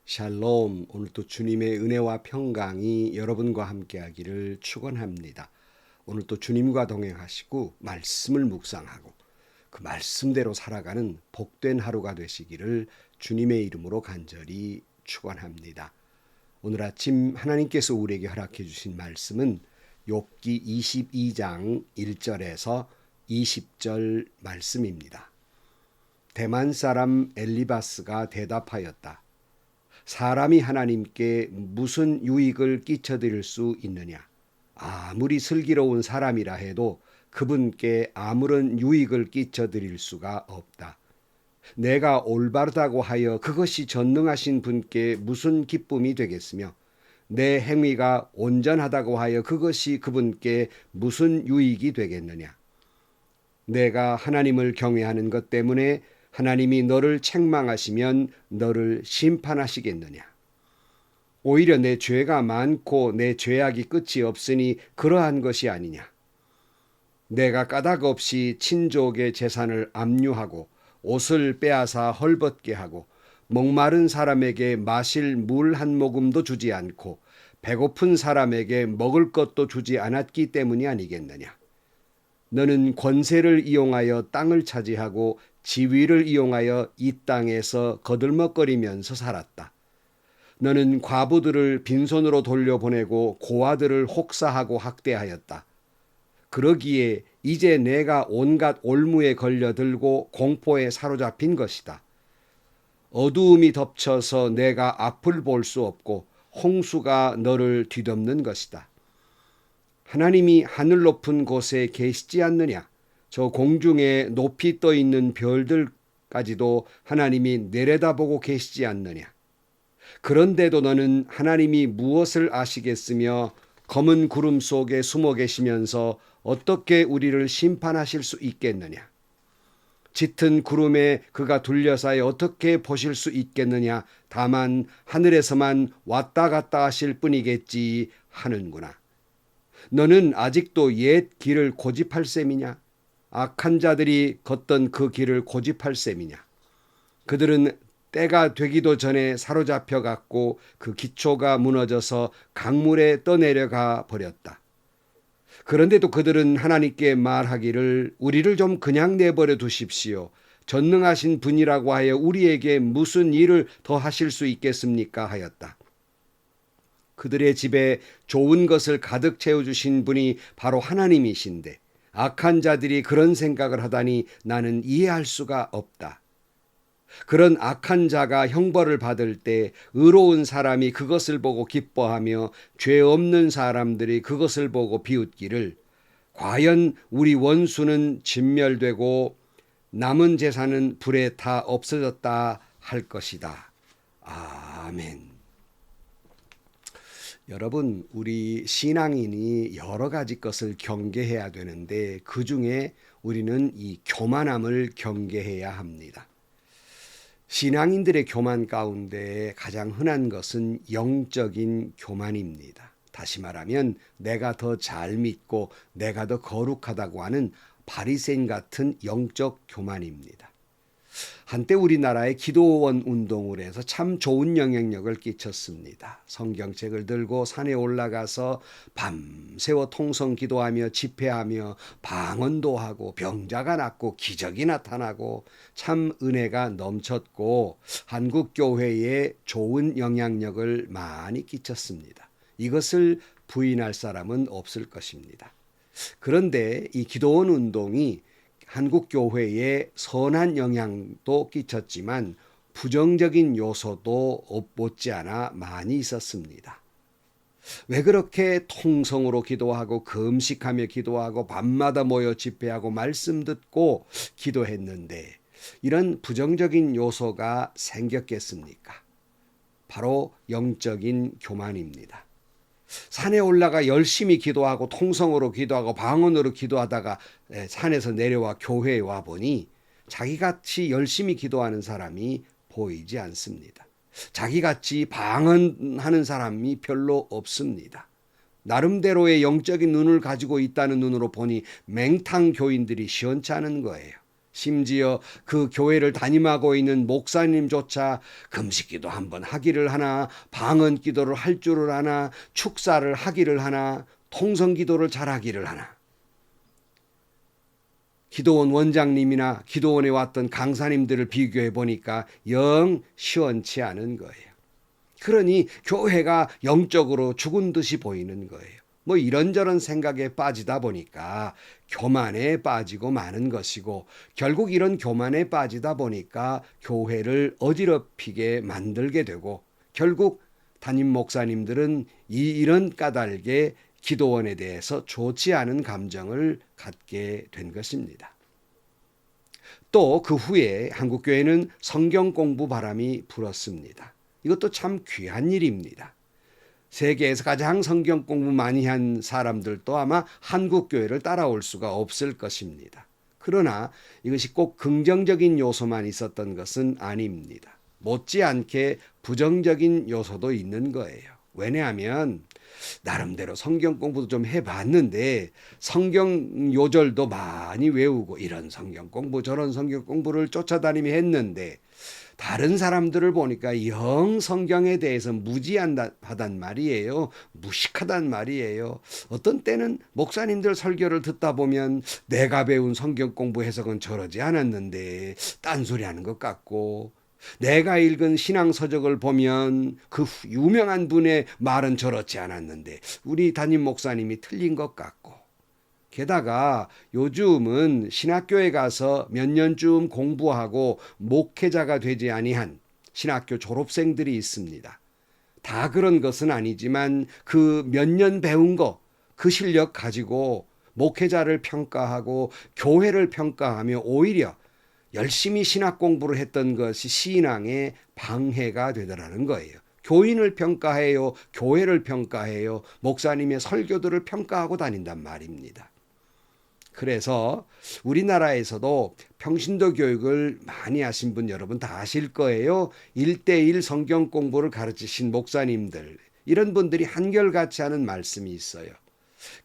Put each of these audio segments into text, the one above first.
샬롬, 오늘도 주님의 은혜와 평강이 여러분과 함께하기를 축원합니다. 오늘도 주님과 동행하시고 말씀을 묵상하고 그 말씀대로 살아가는 복된 하루가 되시기를 주님의 이름으로 간절히 축원합니다. 오늘 아침 하나님께서 우리에게 허락해 주신 말씀은 욥기 22장 1절에서 20절 말씀입니다. 대만 사람 엘리바스가 대답하였다. 사람이 하나님께 무슨 유익을 끼쳐드릴 수 있느냐? 아무리 슬기로운 사람이라 해도 그분께 아무런 유익을 끼쳐드릴 수가 없다. 내가 올바르다고 하여 그것이 전능하신 분께 무슨 기쁨이 되겠으며 내 행위가 온전하다고 하여 그것이 그분께 무슨 유익이 되겠느냐? 내가 하나님을 경외하는 것 때문에 하나님이 너를 책망하시면 너를 심판하시겠느냐? 오히려 내 죄가 많고 내 죄악이 끝이 없으니 그러한 것이 아니냐? 내가 까닭 없이 친족의 재산을 압류하고 옷을 빼앗아 헐벗게 하고 목마른 사람에게 마실 물 한 모금도 주지 않고 배고픈 사람에게 먹을 것도 주지 않았기 때문이 아니겠느냐? 너는 권세를 이용하여 땅을 차지하고 지위를 이용하여 이 땅에서 거들먹거리면서 살았다. 너는 과부들을 빈손으로 돌려보내고 고아들을 혹사하고 학대하였다. 그러기에 이제 내가 온갖 올무에 걸려들고 공포에 사로잡힌 것이다. 어두움이 덮쳐서 내가 앞을 볼 수 없고 홍수가 너를 뒤덮는 것이다. 하나님이 하늘 높은 곳에 계시지 않느냐? 저 공중에 높이 떠 있는 별들까지도 하나님이 내려다보고 계시지 않느냐? 그런데도 너는 하나님이 무엇을 아시겠으며 검은 구름 속에 숨어 계시면서 어떻게 우리를 심판하실 수 있겠느냐? 짙은 구름에 그가 둘러싸여 어떻게 보실 수 있겠느냐? 다만 하늘에서만 왔다 갔다 하실 뿐이겠지 하는구나. 너는 아직도 옛 길을 고집할 셈이냐? 악한 자들이 걷던 그 길을 고집할 셈이냐? 그들은 때가 되기도 전에 사로잡혀 갔고 그 기초가 무너져서 강물에 떠내려가 버렸다. 그런데도 그들은 하나님께 말하기를 우리를 좀 그냥 내버려 두십시오. 전능하신 분이라고 하여 우리에게 무슨 일을 더 하실 수 있겠습니까? 하였다. 그들의 집에 좋은 것을 가득 채워주신 분이 바로 하나님이신데 악한 자들이 그런 생각을 하다니 나는 이해할 수가 없다. 그런 악한 자가 형벌을 받을 때 의로운 사람이 그것을 보고 기뻐하며 죄 없는 사람들이 그것을 보고 비웃기를 과연 우리 원수는 진멸되고 남은 재산은 불에 다 없어졌다 할 것이다. 아멘. 여러분, 우리 신앙인이 여러 가지 것을 경계해야 되는데 그 중에 우리는 이 교만함을 경계해야 합니다. 신앙인들의 교만 가운데 가장 흔한 것은 영적인 교만입니다. 다시 말하면 내가 더 잘 믿고 내가 더 거룩하다고 하는 바리새인 같은 영적 교만입니다. 한때 우리나라에 기도원 운동을 해서 참 좋은 영향력을 끼쳤습니다. 성경책을 들고 산에 올라가서 밤새워 통성 기도하며 집회하며 방언도 하고 병자가 낫고 기적이 나타나고 참 은혜가 넘쳤고 한국 교회에 좋은 영향력을 많이 끼쳤습니다. 이것을 부인할 사람은 없을 것입니다. 그런데 이 기도원 운동이 한국 교회에 선한 영향도 끼쳤지만 부정적인 요소도 못지않아 많이 있었습니다. 왜 그렇게 통성으로 기도하고 금식하며 기도하고 밤마다 모여 집회하고 말씀 듣고 기도했는데 이런 부정적인 요소가 생겼겠습니까? 바로 영적인 교만입니다. 산에 올라가 열심히 기도하고 통성으로 기도하고 방언으로 기도하다가 산에서 내려와 교회에 와 보니 자기같이 열심히 기도하는 사람이 보이지 않습니다. 자기같이 방언하는 사람이 별로 없습니다. 나름대로의 영적인 눈을 가지고 있다는 눈으로 보니 맹탕 교인들이 시원찮은 거예요. 심지어 그 교회를 담임하고 있는 목사님조차 금식기도 한번 하기를 하나, 방언기도를 할 줄을 아나, 축사를 하기를 하나, 통성기도를 잘하기를 하나. 기도원 원장님이나 기도원에 왔던 강사님들을 비교해 보니까 영 시원치 않은 거예요. 그러니 교회가 영적으로 죽은 듯이 보이는 거예요. 뭐 이런저런 생각에 빠지다 보니까 교만에 빠지고 마는 것이고, 결국 이런 교만에 빠지다 보니까 교회를 어지럽히게 만들게 되고, 결국 담임 목사님들은 이런 까닭에 기도원에 대해서 좋지 않은 감정을 갖게 된 것입니다. 또 그 후에 한국교회는 성경 공부 바람이 불었습니다. 이것도 참 귀한 일입니다. 세계에서 가장 성경 공부 많이 한 사람들도 아마 한국교회를 따라올 수가 없을 것입니다. 그러나 이것이 꼭 긍정적인 요소만 있었던 것은 아닙니다. 못지않게 부정적인 요소도 있는 거예요. 왜냐하면 나름대로 성경 공부도 좀 해봤는데 성경 요절도 많이 외우고 이런 성경 공부 저런 성경 공부를 쫓아다니며 했는데, 다른 사람들을 보니까 영 성경에 대해서 무지하단 말이에요. 무식하단 말이에요. 어떤 때는 목사님들 설교를 듣다 보면 내가 배운 성경 공부 해석은 저러지 않았는데 딴소리 하는 것 같고, 내가 읽은 신앙서적을 보면 그 유명한 분의 말은 저렇지 않았는데 우리 담임 목사님이 틀린 것 같고, 게다가 요즘은 신학교에 가서 몇 년쯤 공부하고 목회자가 되지 아니한 신학교 졸업생들이 있습니다. 다 그런 것은 아니지만 그 몇 년 배운 거, 그 실력 가지고 목회자를 평가하고 교회를 평가하며 오히려 열심히 신학 공부를 했던 것이 신앙에 방해가 되더라는 거예요. 교인을 평가해요, 교회를 평가해요, 목사님의 설교들을 평가하고 다닌단 말입니다. 그래서 우리나라에서도 평신도 교육을 많이 하신 분 여러분 다 아실 거예요. 1대1 성경 공부를 가르치신 목사님들, 이런 분들이 한결같이 하는 말씀이 있어요.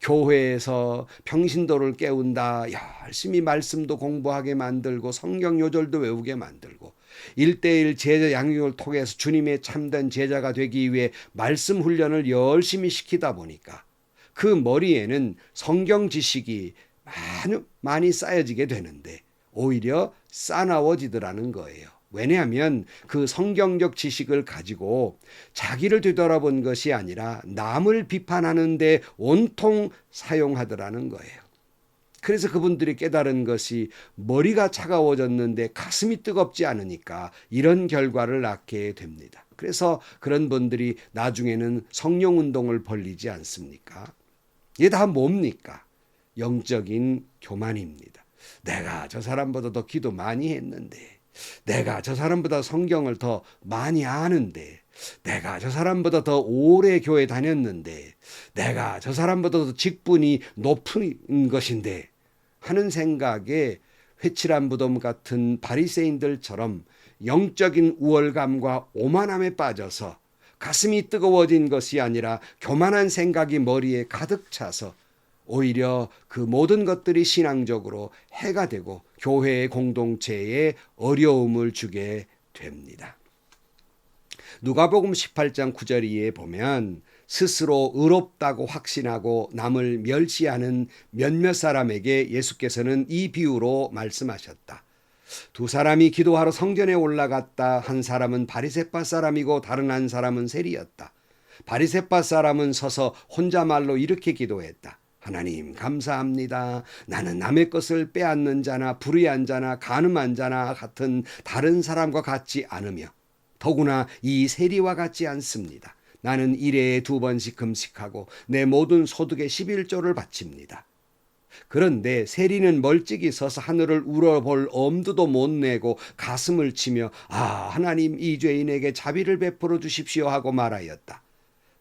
교회에서 평신도를 깨운다, 열심히 말씀도 공부하게 만들고 성경 요절도 외우게 만들고 1대1 제자 양육을 통해서 주님의 참된 제자가 되기 위해 말씀 훈련을 열심히 시키다 보니까 그 머리에는 성경 지식이 많이 쌓여지게 되는데 오히려 싸나워지더라는 거예요. 왜냐하면 그 성경적 지식을 가지고 자기를 되돌아본 것이 아니라 남을 비판하는 데 온통 사용하더라는 거예요. 그래서 그분들이 깨달은 것이 머리가 차가워졌는데 가슴이 뜨겁지 않으니까 이런 결과를 낳게 됩니다. 그래서 그런 분들이 나중에는 성령운동을 벌리지 않습니까? 이게 다 뭡니까? 영적인 교만입니다. 내가 저 사람보다 더 기도 많이 했는데, 내가 저 사람보다 성경을 더 많이 아는데, 내가 저 사람보다 더 오래 교회 다녔는데, 내가 저 사람보다 더 직분이 높은 것인데 하는 생각에 회칠한 무덤 같은 바리새인들처럼 영적인 우월감과 오만함에 빠져서 가슴이 뜨거워진 것이 아니라 교만한 생각이 머리에 가득 차서 오히려 그 모든 것들이 신앙적으로 해가 되고 교회의 공동체에 어려움을 주게 됩니다. 누가복음 18장 9절에 보면 스스로 의롭다고 확신하고 남을 멸시하는 몇몇 사람에게 예수께서는 이 비유로 말씀하셨다. 두 사람이 기도하러 성전에 올라갔다. 한 사람은 바리새파 사람이고 다른 한 사람은 세리였다. 바리새파 사람은 서서 혼자 말로 이렇게 기도했다. 하나님 감사합니다. 나는 남의 것을 빼앗는 자나 불의한 자나 간음한 자나 같은 다른 사람과 같지 않으며 더구나 이 세리와 같지 않습니다. 나는 일회에 2번씩 금식하고 내 모든 소득의 11조를 바칩니다. 그런데 세리는 멀찍이 서서 하늘을 우러볼 엄두도 못 내고 가슴을 치며 하나님 이 죄인에게 자비를 베풀어 주십시오 하고 말하였다.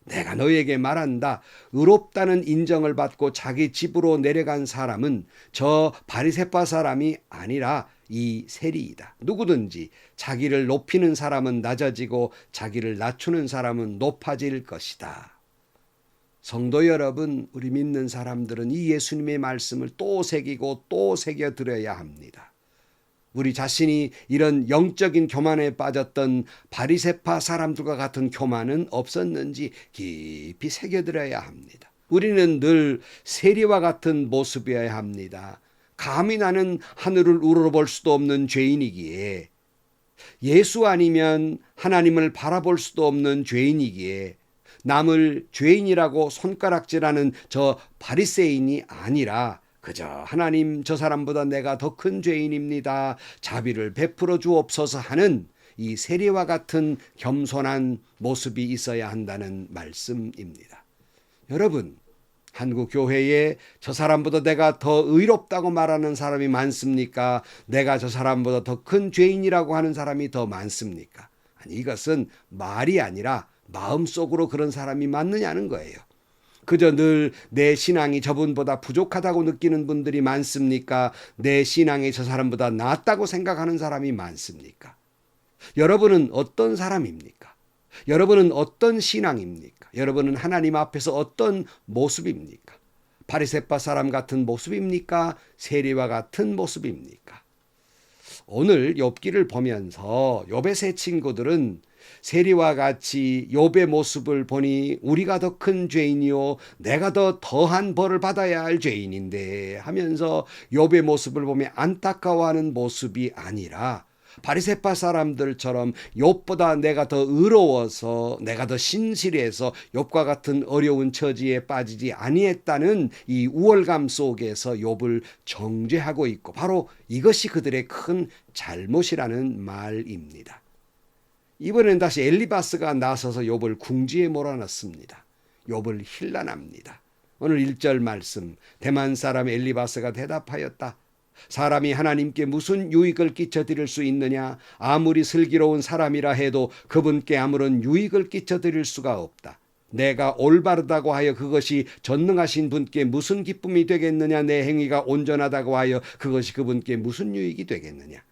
내가 너에게 말한다. 의롭다는 인정을 받고 자기 집으로 내려간 사람은 저 바리새파 사람이 아니라 이 세리이다. 누구든지 자기를 높이는 사람은 낮아지고 자기를 낮추는 사람은 높아질 것이다. 성도 여러분, 우리 믿는 사람들은 이 예수님의 말씀을 또 새기고 또 새겨드려야 합니다. 우리 자신이 이런 영적인 교만에 빠졌던 바리새파 사람들과 같은 교만은 없었는지 깊이 새겨들어야 합니다. 우리는 늘 세리와 같은 모습이어야 합니다. 감히 나는 하늘을 우러러볼 수도 없는 죄인이기에, 예수 아니면 하나님을 바라볼 수도 없는 죄인이기에, 남을 죄인이라고 손가락질하는 저 바리새인이 아니라 그저 하나님, 저 사람보다 내가 더 큰 죄인입니다, 자비를 베풀어 주옵소서 하는 이 세리와 같은 겸손한 모습이 있어야 한다는 말씀입니다. 여러분, 한국 교회에 저 사람보다 내가 더 의롭다고 말하는 사람이 많습니까? 내가 저 사람보다 더 큰 죄인이라고 하는 사람이 더 많습니까? 아니, 이것은 말이 아니라 마음속으로 그런 사람이 많느냐는 거예요. 그저 늘 내 신앙이 저분보다 부족하다고 느끼는 분들이 많습니까? 내 신앙이 저 사람보다 낫다고 생각하는 사람이 많습니까? 여러분은 어떤 사람입니까? 여러분은 어떤 신앙입니까? 여러분은 하나님 앞에서 어떤 모습입니까? 바리새파 사람 같은 모습입니까? 세리와 같은 모습입니까? 오늘 욥기를 보면서 욥의 세 친구들은 세리와 같이 욥의 모습을 보니 우리가 더 큰 죄인이요 내가 더 더한 벌을 받아야 할 죄인인데 하면서 욥의 모습을 보며 안타까워하는 모습이 아니라 바리새파 사람들처럼 욥보다 내가 더 의로워서 내가 더 신실해서 욥과 같은 어려운 처지에 빠지지 아니했다는 이 우월감 속에서 욥을 정죄하고 있고, 바로 이것이 그들의 큰 잘못이라는 말입니다. 이번엔 다시 엘리바스가 나서서 욥을 궁지에 몰아넣습니다. 욥을 힐난합니다. 오늘 1절 말씀, 대만 사람 엘리바스가 대답하였다. 사람이 하나님께 무슨 유익을 끼쳐드릴 수 있느냐? 아무리 슬기로운 사람이라 해도 그분께 아무런 유익을 끼쳐드릴 수가 없다. 내가 올바르다고 하여 그것이 전능하신 분께 무슨 기쁨이 되겠느냐? 내 행위가 온전하다고 하여 그것이 그분께 무슨 유익이 되겠느냐?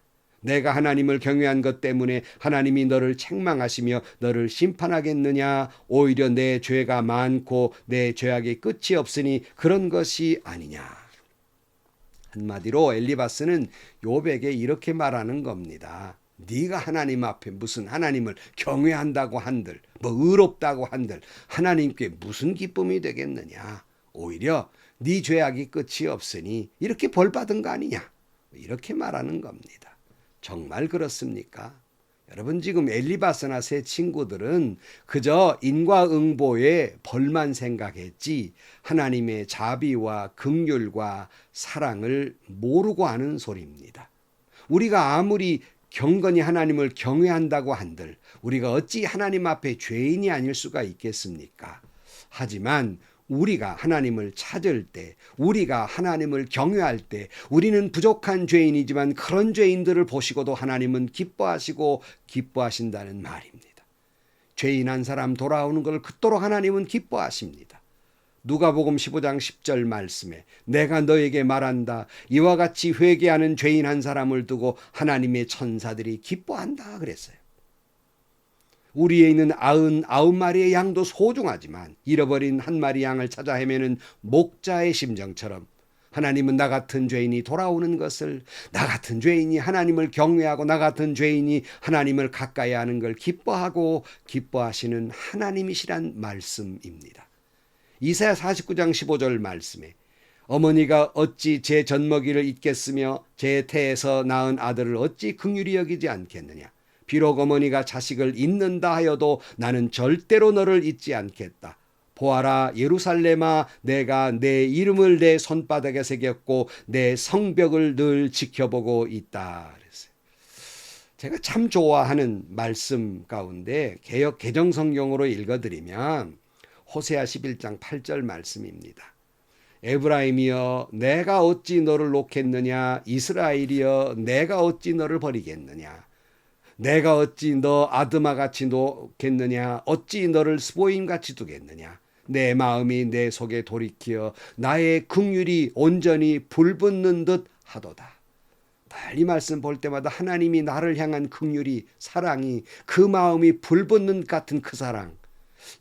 내가 하나님을 경외한 것 때문에 하나님이 너를 책망하시며 너를 심판하겠느냐? 오히려 내 죄가 많고 내 죄악의 끝이 없으니 그런 것이 아니냐? 한마디로 엘리바스는 욥에게 이렇게 말하는 겁니다. 네가 하나님 앞에 무슨 하나님을 경외한다고 한들, 뭐 의롭다고 한들 하나님께 무슨 기쁨이 되겠느냐? 오히려 네 죄악이 끝이 없으니 이렇게 벌 받은 거 아니냐? 이렇게 말하는 겁니다. 정말 그렇습니까? 여러분, 지금 엘리바스나 세 친구들은 그저 인과응보의 벌만 생각했지 하나님의 자비와 긍휼과 사랑을 모르고 하는 소리입니다. 우리가 아무리 경건히 하나님을 경외한다고 한들 우리가 어찌 하나님 앞에 죄인이 아닐 수가 있겠습니까? 하지만 우리가 하나님을 찾을 때, 우리가 하나님을 경외할 때 우리는 부족한 죄인이지만 그런 죄인들을 보시고도 하나님은 기뻐하시고 기뻐하신다는 말입니다. 죄인 한 사람 돌아오는 걸 그토록 하나님은 기뻐하십니다. 누가복음 15장 10절 말씀에 내가 너에게 말한다. 이와 같이 회개하는 죄인 한 사람을 두고 하나님의 천사들이 기뻐한다 그랬어요. 우리에 있는 99마리의 양도 소중하지만 잃어버린 한 마리 양을 찾아 헤매는 목자의 심정처럼 하나님은 나 같은 죄인이 돌아오는 것을, 나 같은 죄인이 하나님을 경외하고 나 같은 죄인이 하나님을 가까이 하는 걸 기뻐하고 기뻐하시는 하나님이시란 말씀입니다. 이사야 49장 15절 말씀에 어머니가 어찌 제 젖먹이를 잊겠으며 제 태에서 낳은 아들을 어찌 긍휼히 여기지 않겠느냐? 비록 어머니가 자식을 잊는다 하여도 나는 절대로 너를 잊지 않겠다. 보아라 예루살렘아, 내가 내 이름을 내 손바닥에 새겼고 내 성벽을 늘 지켜보고 있다. 그랬어요. 제가 참 좋아하는 말씀 가운데 개역 개정성경으로 읽어드리면 호세아 11장 8절 말씀입니다. 에브라임이여 내가 어찌 너를 놓겠느냐? 이스라엘이여 내가 어찌 너를 버리겠느냐? 내가 어찌 너 아드마같이 놓겠느냐? 어찌 너를 스보임같이 두겠느냐? 내 마음이 내 속에 돌이키어 나의 긍휼이 온전히 불붙는 듯 하도다. 이 말씀 볼 때마다 하나님이 나를 향한 긍휼이, 사랑이, 그 마음이 불붙는 같은 그 사랑,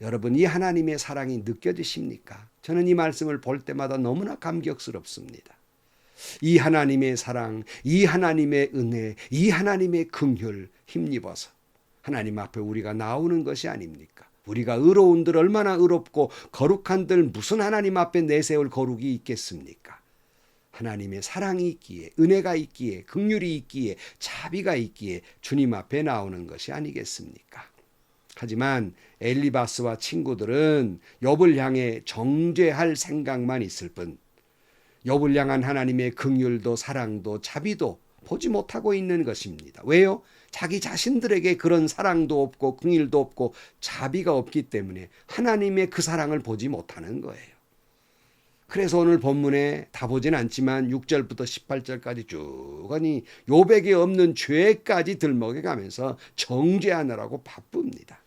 여러분 이 하나님의 사랑이 느껴지십니까? 저는 이 말씀을 볼 때마다 너무나 감격스럽습니다. 이 하나님의 사랑, 이 하나님의 은혜, 이 하나님의 긍휼 힘입어서 하나님 앞에 우리가 나오는 것이 아닙니까? 우리가 의로운들 얼마나 의롭고 거룩한들 무슨 하나님 앞에 내세울 거룩이 있겠습니까? 하나님의 사랑이 있기에, 은혜가 있기에, 긍휼이 있기에, 자비가 있기에 주님 앞에 나오는 것이 아니겠습니까? 하지만 엘리바스와 친구들은 욥을 향해 정죄할 생각만 있을 뿐 욥을 향한 하나님의 긍휼도 사랑도 자비도 보지 못하고 있는 것입니다. 왜요? 자기 자신들에게 그런 사랑도 없고 긍휼도 없고 자비가 없기 때문에 하나님의 그 사랑을 보지 못하는 거예요. 그래서 오늘 본문에 다 보진 않지만 6절부터 18절까지 쭉 하니 욥에게 없는 죄까지 들먹여 가면서 정죄하느라고 바쁩니다.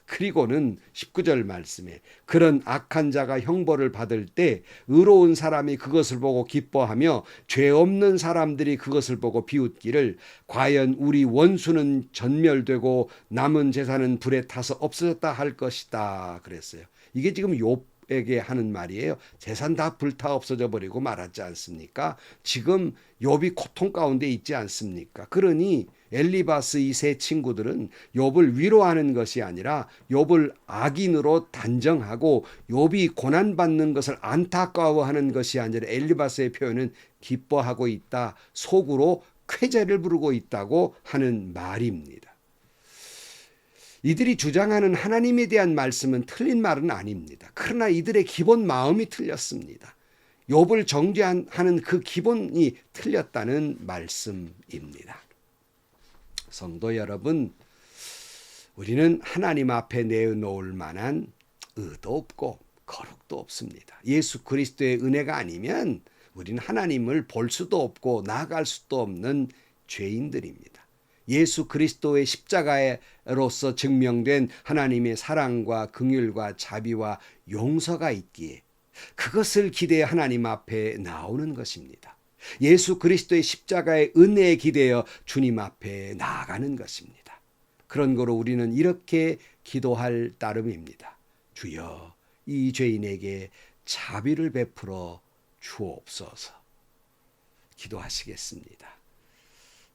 그리고는 19절 말씀에 그런 악한 자가 형벌을 받을 때 의로운 사람이 그것을 보고 기뻐하며 죄 없는 사람들이 그것을 보고 비웃기를 과연 우리 원수는 전멸되고 남은 재산은 불에 타서 없어졌다 할 것이다 그랬어요. 이게 지금 욥에게 하는 말이에요. 재산 다 불타 없어져 버리고 말았지 않습니까? 지금 욥이 고통 가운데 있지 않습니까? 그러니 엘리바스 이 세 친구들은 욥을 위로하는 것이 아니라 욥을 악인으로 단정하고 욥이 고난받는 것을 안타까워하는 것이 아니라 엘리바스의 표현은 기뻐하고 있다. 속으로 쾌재를 부르고 있다고 하는 말입니다. 이들이 주장하는 하나님에 대한 말씀은 틀린 말은 아닙니다. 그러나 이들의 기본 마음이 틀렸습니다. 욥을 정죄하는 그 기본이 틀렸다는 말씀입니다. 성도 여러분, 우리는 하나님 앞에 내놓을 만한 의도 없고 거룩도 없습니다. 예수 그리스도의 은혜가 아니면 우리는 하나님을 볼 수도 없고 나아갈 수도 없는 죄인들입니다. 예수 그리스도의 십자가로서 증명된 하나님의 사랑과 긍휼과 자비와 용서가 있기에 그것을 기대해 하나님 앞에 나오는 것입니다. 예수 그리스도의 십자가의 은혜에 기대어 주님 앞에 나아가는 것입니다. 그런 거로 우리는 이렇게 기도할 따름입니다. 주여, 이 죄인에게 자비를 베풀어 주옵소서. 기도하시겠습니다.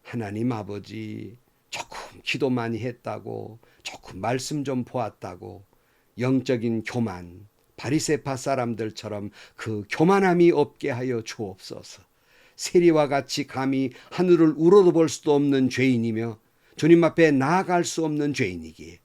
하나님 아버지, 조금 기도 많이 했다고, 조금 말씀 좀 보았다고, 영적인 교만, 바리새파 사람들처럼 그 교만함이 없게 하여 주옵소서. 세리와 같이 감히 하늘을 우러러 볼 수도 없는 죄인이며 주님 앞에 나아갈 수 없는 죄인이기에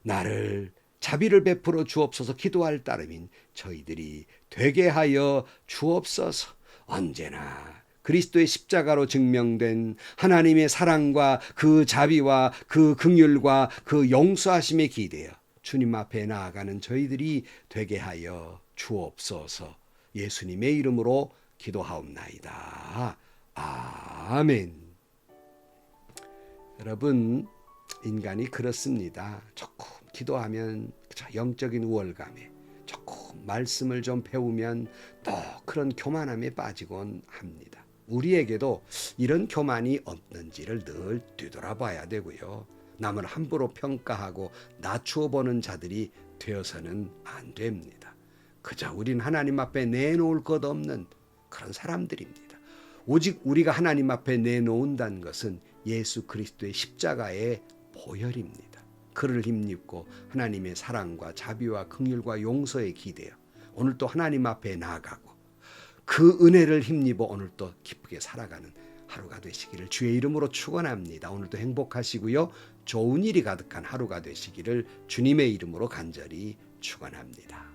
나를 자비를 베풀어 주옵소서 기도할 따름인 저희들이 되게 하여 주옵소서. 언제나 그리스도의 십자가로 증명된 하나님의 사랑과 그 자비와 그 긍휼과 그 용서하심에 기대어 주님 앞에 나아가는 저희들이 되게 하여 주옵소서. 예수님의 이름으로 기도하옵나이다. 아멘. 여러분, 인간이 그렇습니다. 조금 기도하면 영적인 우월감에, 조금 말씀을 좀 배우면 또 그런 교만함에 빠지곤 합니다. 우리에게도 이런 교만이 없는지를 늘 뒤돌아봐야 되고요. 남을 함부로 평가하고 낮추어 보는 자들이 되어서는 안 됩니다. 그저 우린 하나님 앞에 내놓을 것 없는 그런 사람들입니다. 오직 우리가 하나님 앞에 내놓는다는 것은 예수 그리스도의 십자가의 보혈입니다. 그를 힘입고 하나님의 사랑과 자비와 긍휼과 용서에 기대어 오늘 또 하나님 앞에 나아가고 그 은혜를 힘입어 오늘 또 기쁘게 살아가는 하루가 되시기를 주의 이름으로 축원합니다. 오늘도 행복하시고요. 좋은 일이 가득한 하루가 되시기를 주님의 이름으로 간절히 축원합니다.